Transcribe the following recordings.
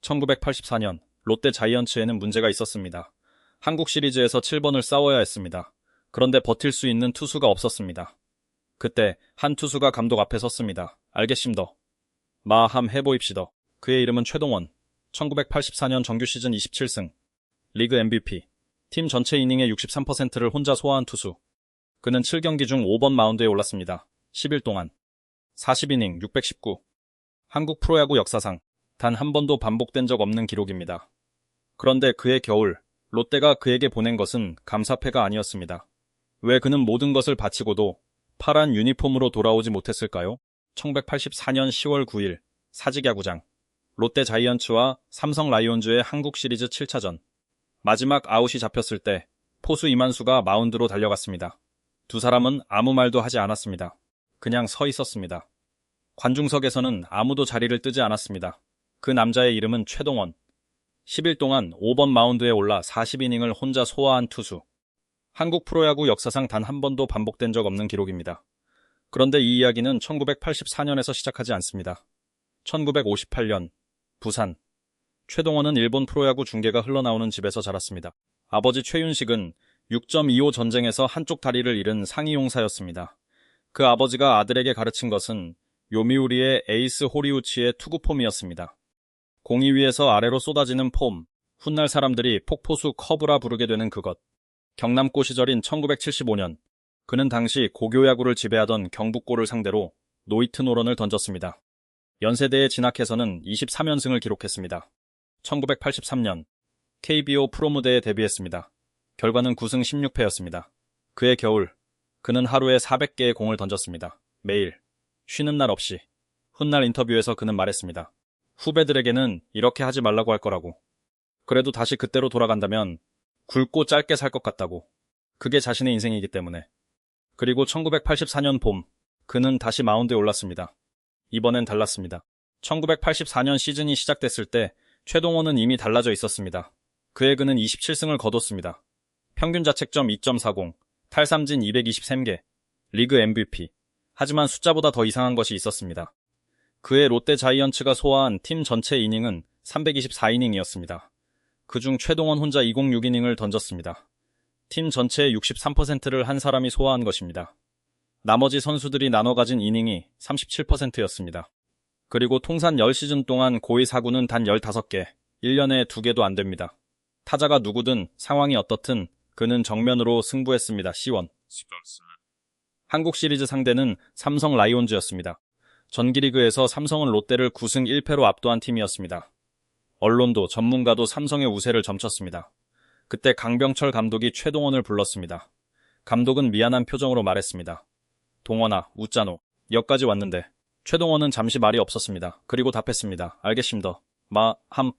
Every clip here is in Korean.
1984년 롯데 자이언츠에는 문제가 있었습니다. 한국 시리즈에서 7번을 싸워야 했습니다. 그런데 버틸 수 있는 투수가 없었습니다. 그때 한 투수가 감독 앞에 섰습니다. 알겠심더. 마함 해보입시더. 그의 이름은 최동원. 1984년 정규 시즌 27승. 리그 MVP. 팀 전체 이닝의 63%를 혼자 소화한 투수. 그는 7경기 중 5번 마운드에 올랐습니다. 10일 동안. 40이닝 619. 한국 프로야구 역사상 단 한 번도 반복된 적 없는 기록입니다. 그런데 그해 겨울, 롯데가 그에게 보낸 것은 감사패가 아니었습니다. 왜 그는 모든 것을 바치고도 파란 유니폼으로 돌아오지 못했을까요? 1984년 10월 9일 사직야구장. 롯데 자이언츠와 삼성 라이온즈의 한국 시리즈 7차전. 마지막 아웃이 잡혔을 때 포수 이만수가 마운드로 달려갔습니다. 두 사람은 아무 말도 하지 않았습니다. 그냥 서 있었습니다. 관중석에서는 아무도 자리를 뜨지 않았습니다. 그 남자의 이름은 최동원. 10일 동안 5번 마운드에 올라 40이닝을 혼자 소화한 투수. 한국 프로야구 역사상 단 한 번도 반복된 적 없는 기록입니다. 그런데 이 이야기는 1984년에서 시작하지 않습니다. 1958년 부산. 최동원은 일본 프로야구 중계가 흘러나오는 집에서 자랐습니다. 아버지 최윤식은 6.25 전쟁에서 한쪽 다리를 잃은 상이용사였습니다. 그 아버지가 아들에게 가르친 것은 요미우리의 에이스 호리우치의 투구폼이었습니다. 공이 위에서 아래로 쏟아지는 폼, 훗날 사람들이 폭포수 커브라 부르게 되는 그것. 경남고 시절인 1975년, 그는 당시 고교야구를 지배하던 경북고를 상대로 노이트 노런을 던졌습니다. 연세대에 진학해서는 23연승을 기록했습니다. 1983년, KBO 프로무대에 데뷔했습니다. 결과는 9승 16패였습니다. 그해 겨울, 그는 하루에 400개의 공을 던졌습니다. 매일, 쉬는 날 없이. 훗날 인터뷰에서 그는 말했습니다. 후배들에게는 이렇게 하지 말라고 할 거라고. 그래도 다시 그때로 돌아간다면 굵고 짧게 살 것 같다고. 그게 자신의 인생이기 때문에. 그리고 1984년 봄, 그는 다시 마운드에 올랐습니다. 이번엔 달랐습니다. 1984년 시즌이 시작됐을 때 최동원은 이미 달라져 있었습니다. 그해 그는 27승을 거뒀습니다. 평균 자책점 2.40, 탈삼진 223개, 리그 MVP. 하지만 숫자보다 더 이상한 것이 있었습니다. 그해 롯데 자이언츠가 소화한 팀 전체 이닝은 324이닝이었습니다. 그중 최동원 혼자 206이닝을 던졌습니다. 팀 전체의 63%를 한 사람이 소화한 것입니다. 나머지 선수들이 나눠 가진 이닝이 37%였습니다. 그리고 통산 10시즌 동안 고의 사구는 단 15개, 1년에 2개도 안 됩니다. 타자가 누구든 상황이 어떻든 그는 정면으로 승부했습니다. C1. 한국 시리즈 상대는 삼성 라이온즈였습니다. 전기리그에서 삼성은 롯데를 9승 1패로 압도한 팀이었습니다. 언론도 전문가도 삼성의 우세를 점쳤습니다. 그때 강병철 감독이 최동원을 불렀습니다. 감독은 미안한 표정으로 말했습니다. 동원아, 웃자노. 여기까지 왔는데. 최동원은 잠시 말이 없었습니다. 그리고 답했습니다. 알겠심더.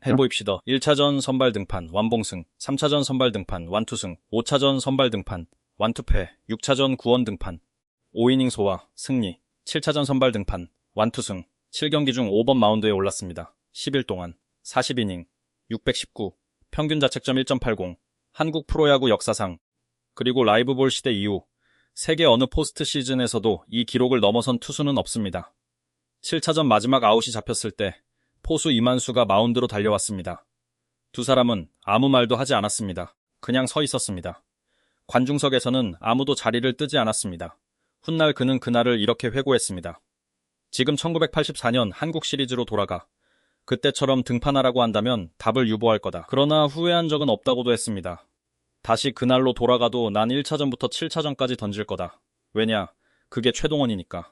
해보입시더. 1차전 선발 등판, 완봉승. 3차전 선발 등판, 완투승. 5차전 선발 등판, 완투패. 6차전 구원 등판. 5이닝 소화, 승리. 7차전 선발 등판, 완투승. 7경기 중 5번 마운드에 올랐습니다. 10일 동안. 40이닝, 619, 평균 자책점 1.80, 한국 프로야구 역사상, 그리고 라이브볼 시대 이후 세계 어느 포스트 시즌에서도 이 기록을 넘어선 투수는 없습니다. 7차전 마지막 아웃이 잡혔을 때 포수 이만수가 마운드로 달려왔습니다. 두 사람은 아무 말도 하지 않았습니다. 그냥 서 있었습니다. 관중석에서는 아무도 자리를 뜨지 않았습니다. 훗날 그는 그날을 이렇게 회고했습니다. 지금 1984년 한국 시리즈로 돌아가 그때처럼 등판하라고 한다면 답을 유보할 거다. 그러나 후회한 적은 없다고도 했습니다. 다시 그날로 돌아가도 난 1차전부터 7차전까지 던질 거다. 왜냐? 그게 최동원이니까.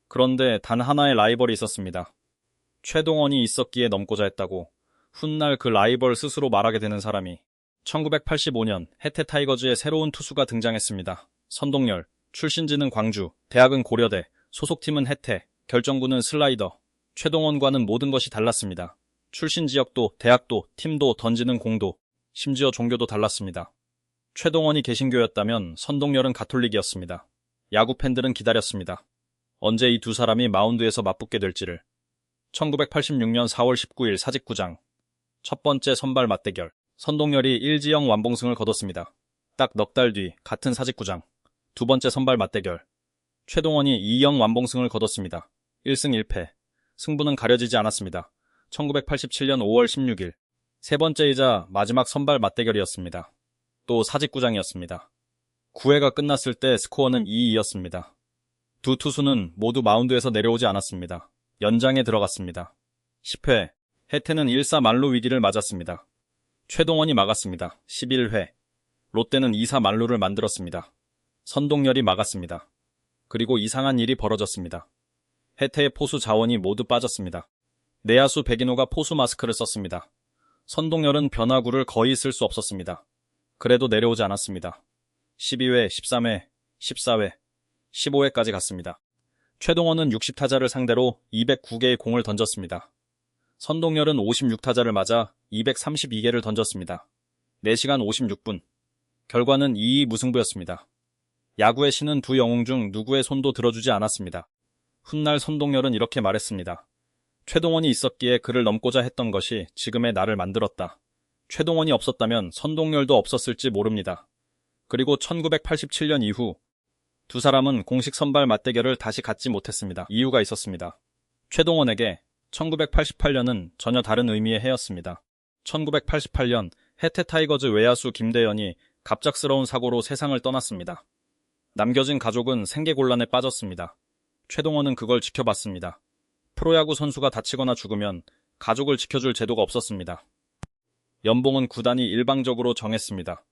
그런데 단 하나의 라이벌이 있었습니다. 최동원이 있었기에 넘고자 했다고 훗날 그 라이벌 스스로 말하게 되는 사람이 1985년 해태 타이거즈의 새로운 투수가 등장했습니다. 선동열, 출신지는 광주, 대학은 고려대, 소속팀은 해태, 결정구는 슬라이더. 최동원과는 모든 것이 달랐습니다. 출신 지역도, 대학도, 팀도, 던지는 공도, 심지어 종교도 달랐습니다. 최동원이 개신교였다면 선동열은 가톨릭이었습니다. 야구 팬들은 기다렸습니다. 언제 이 두 사람이 마운드에서 맞붙게 될지를. 1986년 4월 19일 사직구장. 첫 번째 선발 맞대결. 선동열이 1-0 완봉승을 거뒀습니다. 딱 넉 달 뒤 같은 사직구장. 두 번째 선발 맞대결. 최동원이 2-0 완봉승을 거뒀습니다. 1승 1패. 승부는 가려지지 않았습니다. 1987년 5월 16일. 세 번째이자 마지막 선발 맞대결이었습니다. 또 사직구장이었습니다. 9회가 끝났을 때 스코어는 2-2였습니다. 두 투수는 모두 마운드에서 내려오지 않았습니다. 연장에 들어갔습니다. 10회, 해태는 1사 만루 위기를 맞았습니다. 최동원이 막았습니다. 11회, 롯데는 2사 만루를 만들었습니다. 선동열이 막았습니다. 그리고 이상한 일이 벌어졌습니다. 해태의 포수 자원이 모두 빠졌습니다. 내야수 백인호가 포수 마스크를 썼습니다. 선동열은 변화구를 거의 쓸 수 없었습니다. 그래도 내려오지 않았습니다. 12회, 13회, 14회, 15회까지 갔습니다. 최동원은 60타자를 상대로 209개의 공을 던졌습니다. 선동열은 56타자를 맞아 232개를 던졌습니다. 4시간 56분. 결과는 2-2 무승부였습니다. 야구의 신은 두 영웅 중 누구의 손도 들어주지 않았습니다. 훗날 선동열은 이렇게 말했습니다. 최동원이 있었기에 그를 넘고자 했던 것이 지금의 나를 만들었다. 최동원이 없었다면 선동열도 없었을지 모릅니다. 그리고 1987년 이후 두 사람은 공식 선발 맞대결을 다시 갖지 못했습니다. 이유가 있었습니다. 최동원에게 1988년은 전혀 다른 의미의 해였습니다. 1988년 해태 타이거즈 외야수 김대현이 갑작스러운 사고로 세상을 떠났습니다. 남겨진 가족은 생계곤란에 빠졌습니다. 최동원은 그걸 지켜봤습니다. 프로야구 선수가 다치거나 죽으면 가족을 지켜줄 제도가 없었습니다. 연봉은 구단이 일방적으로 정했습니다.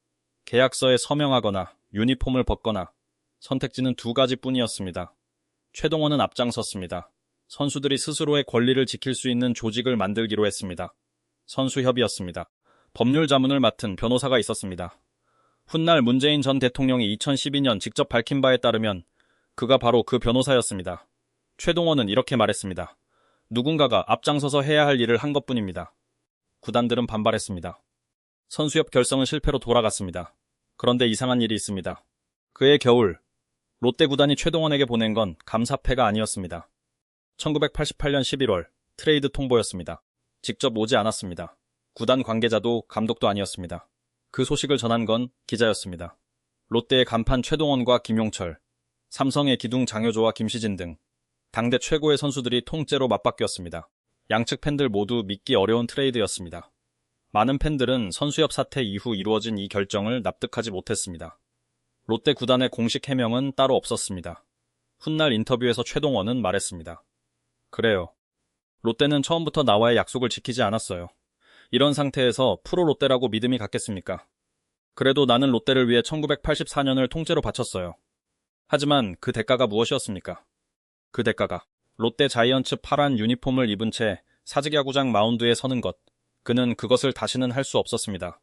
계약서에 서명하거나 유니폼을 벗거나 선택지는 두 가지뿐이었습니다. 최동원은 앞장섰습니다. 선수들이 스스로의 권리를 지킬 수 있는 조직을 만들기로 했습니다. 선수협의였습니다. 법률 자문을 맡은 변호사가 있었습니다. 훗날 문재인 전 대통령이 2012년 직접 밝힌 바에 따르면 그가 바로 그 변호사였습니다. 최동원은 이렇게 말했습니다. 누군가가 앞장서서 해야 할 일을 한 것뿐입니다. 구단들은 반발했습니다. 선수협 결성은 실패로 돌아갔습니다. 그런데 이상한 일이 있습니다. 그해 겨울, 롯데 구단이 최동원에게 보낸 건 감사패가 아니었습니다. 1988년 11월 트레이드 통보였습니다. 직접 오지 않았습니다. 구단 관계자도 감독도 아니었습니다. 그 소식을 전한 건 기자였습니다. 롯데의 간판 최동원과 김용철, 삼성의 기둥 장효조와 김시진 등 당대 최고의 선수들이 통째로 맞바뀌었습니다. 양측 팬들 모두 믿기 어려운 트레이드였습니다. 많은 팬들은 선수협 사태 이후 이루어진 이 결정을 납득하지 못했습니다. 롯데 구단의 공식 해명은 따로 없었습니다. 훗날 인터뷰에서 최동원은 말했습니다. 그래요. 롯데는 처음부터 나와의 약속을 지키지 않았어요. 이런 상태에서 프로 롯데라고 믿음이 갔겠습니까? 그래도 나는 롯데를 위해 1984년을 통째로 바쳤어요. 하지만 그 대가가 무엇이었습니까? 그 대가가 롯데 자이언츠 파란 유니폼을 입은 채 사직야구장 마운드에 서는 것. 그는 그것을 다시는 할 수 없었습니다.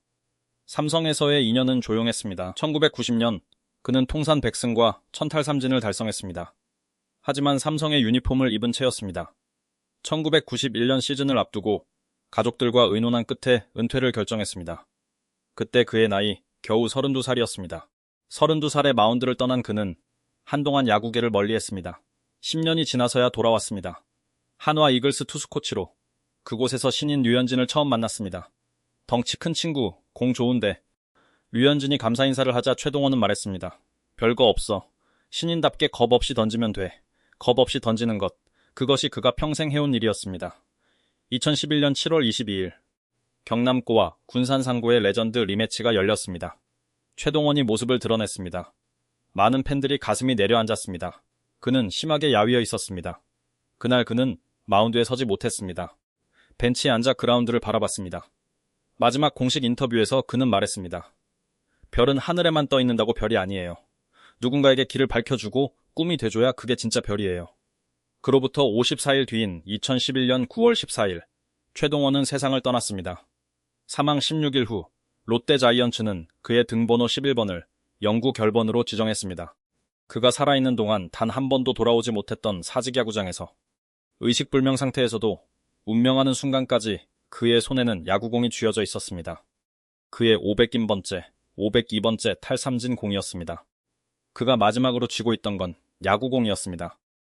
삼성에서의 인연은 조용했습니다. 1990년 그는 통산 100승과 1000탈삼진을 달성했습니다. 하지만 삼성의 유니폼을 입은 채였습니다. 1991년 시즌을 앞두고 가족들과 의논한 끝에 은퇴를 결정했습니다. 그때 그의 나이 겨우 32살이었습니다. 32살에 마운드를 떠난 그는 한동안 야구계를 멀리했습니다. 10년이 지나서야 돌아왔습니다. 한화 이글스 투수 코치로 그곳에서 신인 류현진을 처음 만났습니다. 덩치 큰 친구, 공 좋은데. 류현진이 감사 인사를 하자 최동원은 말했습니다. 별거 없어. 신인답게 겁 없이 던지면 돼. 겁 없이 던지는 것. 그것이 그가 평생 해온 일이었습니다. 2011년 7월 22일 경남고와 군산상고의 레전드 리매치가 열렸습니다. 최동원이 모습을 드러냈습니다. 많은 팬들이 가슴이 내려앉았습니다. 그는 심하게 야위어 있었습니다. 그날 그는 마운드에 서지 못했습니다. 벤치에 앉아 그라운드를 바라봤습니다. 마지막 공식 인터뷰에서 그는 말했습니다. 별은 하늘에만 떠 있는다고 별이 아니에요. 누군가에게 길을 밝혀주고 꿈이 돼줘야 그게 진짜 별이에요. 그로부터 54일 뒤인 2011년 9월 14일 최동원은 세상을 떠났습니다. 사망 16일 후 롯데 자이언츠는 그의 등번호 11번을 영구 결번으로 지정했습니다. 그가 살아있는 동안 단 한 번도 돌아오지 못했던 사직야구장에서 의식불명 상태에서도 운명하는 순간까지 그의 손에는 야구공이 쥐어져 있었습니다. 그의 501번째, 502번째 탈삼진 공이었습니다. 그가 마지막으로 쥐고 있던 건 야구공이었습니다.